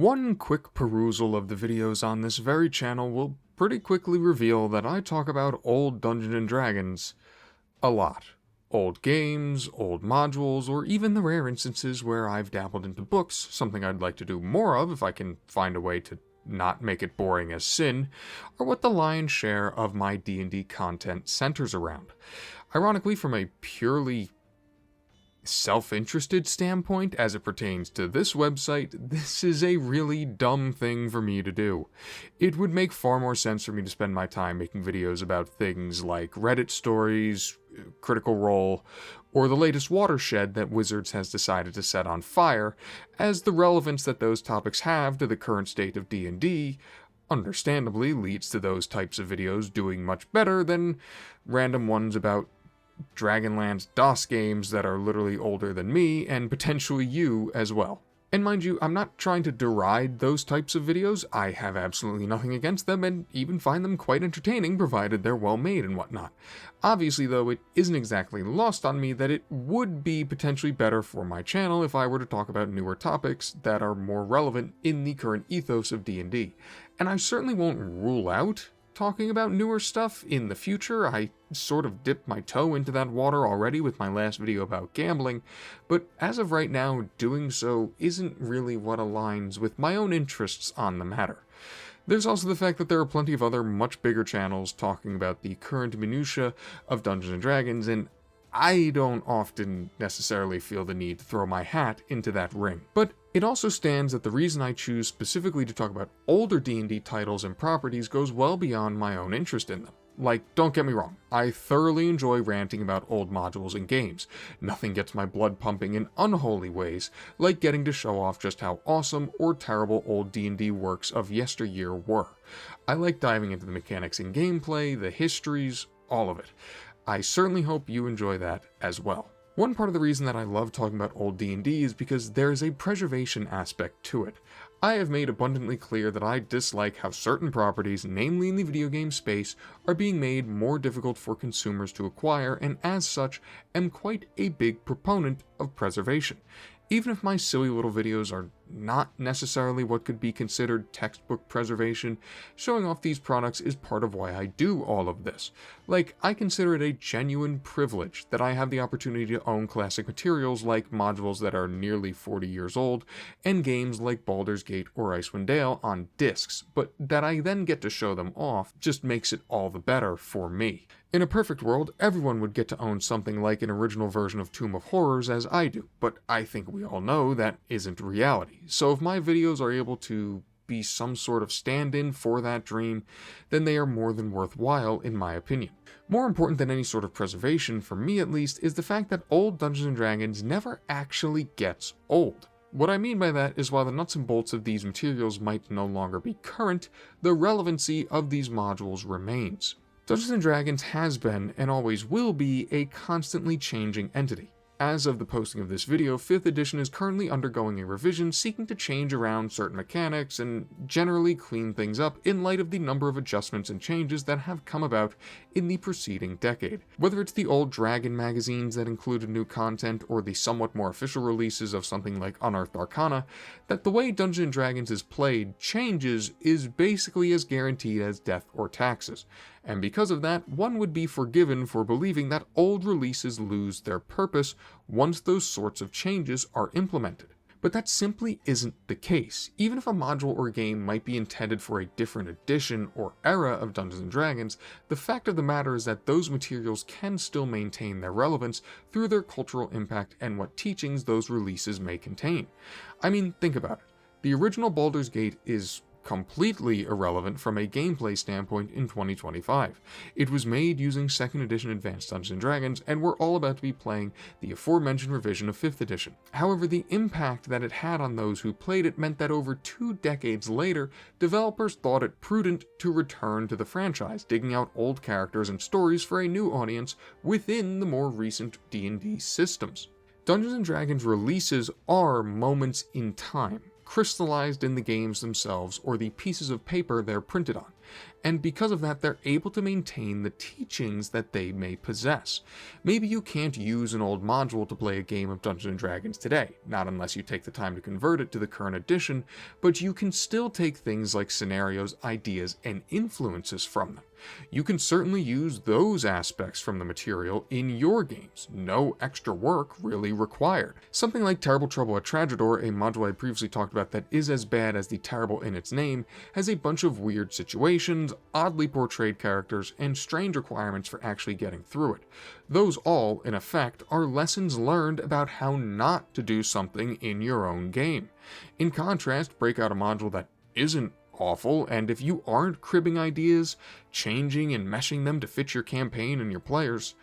One quick perusal of the videos on this very channel will pretty quickly reveal that I talk about old Dungeons & Dragons a lot. Old games, old modules, or even the rare instances where I've dabbled into books, something I'd like to do more of if I can find a way to not make it boring as sin, are what the lion's share of my D&D content centers around. Ironically, from a purely self-interested standpoint as it pertains to this website, this is a really dumb thing for me to do. It would make far more sense for me to spend my time making videos about things like Reddit stories, Critical Role, or the latest watershed that Wizards has decided to set on fire, as the relevance that those topics have to the current state of D&D understandably leads to those types of videos doing much better than random ones about Dragonlance DOS games that are literally older than me, and potentially you as well. And mind you, I'm not trying to deride those types of videos. I have absolutely nothing against them and even find them quite entertaining provided they're well made and whatnot. Obviously though, it isn't exactly lost on me that it would be potentially better for my channel if I were to talk about newer topics that are more relevant in the current ethos of D&D. And I certainly won't rule out talking about newer stuff in the future. I sort of dipped my toe into that water already with my last video about gambling, but as of right now, doing so isn't really what aligns with my own interests on the matter. There's also the fact that there are plenty of other much bigger channels talking about the current minutiae of Dungeons & Dragons, and I don't often necessarily feel the need to throw my hat into that ring. But it also stands that the reason I choose specifically to talk about older D&D titles and properties goes well beyond my own interest in them. Like, don't get me wrong, I thoroughly enjoy ranting about old modules and games. Nothing gets my blood pumping in unholy ways, like getting to show off just how awesome or terrible old D&D works of yesteryear were. I like diving into the mechanics and gameplay, the histories, all of it. I certainly hope you enjoy that as well. One part of the reason that I love talking about old D&D is because there is a preservation aspect to it. I have made abundantly clear that I dislike how certain properties, namely in the video game space, are being made more difficult for consumers to acquire, and as such, am quite a big proponent of preservation. Even if my silly little videos are not necessarily what could be considered textbook preservation, showing off these products is part of why I do all of this. Like, I consider it a genuine privilege that I have the opportunity to own classic materials like modules that are nearly 40 years old, and games like Baldur's Gate or Icewind Dale on discs, but that I then get to show them off just makes it all the better for me. In a perfect world, everyone would get to own something like an original version of Tomb of Horrors as I do, but I think we all know that isn't reality. So if my videos are able to be some sort of stand-in for that dream, then they are more than worthwhile in my opinion. More important than any sort of preservation, for me at least, is the fact that old Dungeons & Dragons never actually gets old. What I mean by that is while the nuts and bolts of these materials might no longer be current, the relevancy of these modules remains. Dungeons & Dragons has been, and always will be, a constantly changing entity. As of the posting of this video, 5th edition is currently undergoing a revision seeking to change around certain mechanics and generally clean things up in light of the number of adjustments and changes that have come about in the preceding decade. Whether it's the old Dragon magazines that included new content or the somewhat more official releases of something like Unearthed Arcana, that the way Dungeons & Dragons is played changes is basically as guaranteed as death or taxes. And because of that, one would be forgiven for believing that old releases lose their purpose once those sorts of changes are implemented. But that simply isn't the case. Even if a module or game might be intended for a different edition or era of Dungeons & Dragons, the fact of the matter is that those materials can still maintain their relevance through their cultural impact and what teachings those releases may contain. I mean, think about it. The original Baldur's Gate is completely irrelevant from a gameplay standpoint in 2025. It was made using 2nd edition Advanced Dungeons & Dragons, and we're all about to be playing the aforementioned revision of 5th edition. However, the impact that it had on those who played it meant that over 2 decades later, developers thought it prudent to return to the franchise, digging out old characters and stories for a new audience within the more recent D&D systems. Dungeons & Dragons releases are moments in time, crystallized in the games themselves or the pieces of paper they're printed on. and because of that, they're able to maintain the teachings that they may possess. Maybe you can't use an old module to play a game of Dungeons & Dragons today, not unless you take the time to convert it to the current edition, but you can still take things like scenarios, ideas, and influences from them. You can certainly use those aspects from the material in your games, no extra work really required. Something like Terrible Trouble at Tragedor, a module I previously talked about that is as bad as the terrible in its name, has a bunch of weird situations, oddly portrayed characters, and strange requirements for actually getting through it. Those all, in effect, are lessons learned about how not to do something in your own game. In contrast, break out a module that isn't awful, and if you aren't cribbing ideas, changing and meshing them to fit your campaign and your players,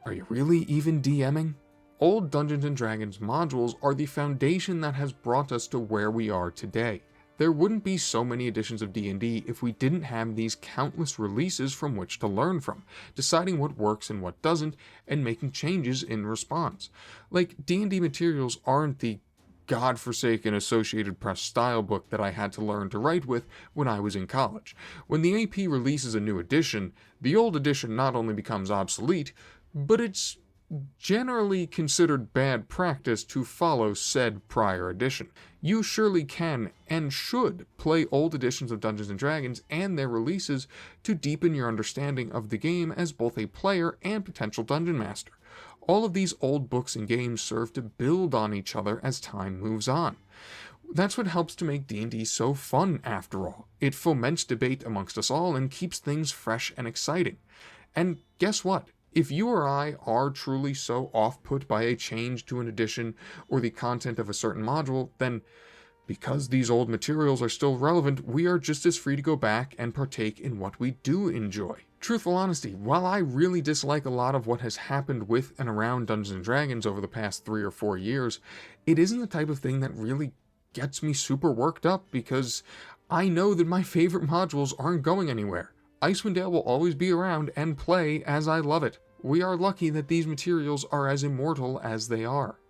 are you really even DMing? Old Dungeons & Dragons modules are the foundation that has brought us to where we are today. There wouldn't be so many editions of D&D if we didn't have these countless releases from which to learn from, deciding what works and what doesn't, and making changes in response. Like, D&D materials aren't the godforsaken Associated Press style book that I had to learn to write with when I was in college. When the AP releases a new edition, the old edition not only becomes obsolete, but it's generally considered bad practice to follow said prior edition. You surely can and should play old editions of Dungeons & Dragons and their releases to deepen your understanding of the game as both a player and potential dungeon master. All of these old books and games serve to build on each other as time moves on. That's what helps to make D&D so fun, after all. It foments debate amongst us all and keeps things fresh and exciting. And guess what? If you or I are truly so off-put by a change to an edition or the content of a certain module, then because these old materials are still relevant, we are just as free to go back and partake in what we do enjoy. Truthful honesty, while I really dislike a lot of what has happened with and around Dungeons & Dragons over the past 3 or 4 years, it isn't the type of thing that really gets me super worked up because I know that my favorite modules aren't going anywhere. Icewind Dale will always be around and play as I love it. We are lucky that these materials are as immortal as they are.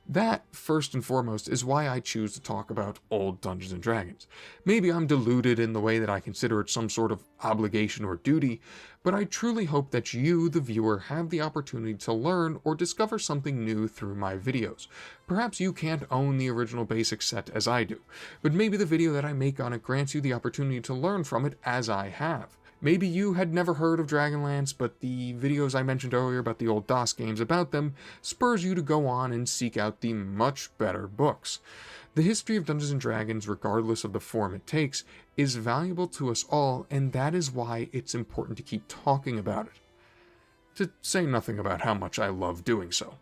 That, first and foremost, is why I choose to talk about old Dungeons & Dragons. Maybe I'm deluded in the way that I consider it some sort of obligation or duty, but I truly hope that you, the viewer, have the opportunity to learn or discover something new through my videos. Perhaps you can't own the original basic set as I do, but maybe the video that I make on it grants you the opportunity to learn from it as I have. Maybe you had never heard of Dragonlance, but the videos I mentioned earlier about the old DOS games about them spurs you to go on and seek out the much better books. The history of Dungeons & Dragons, regardless of the form it takes, is valuable to us all, and that is why it's important to keep talking about it. To say nothing about how much I love doing so.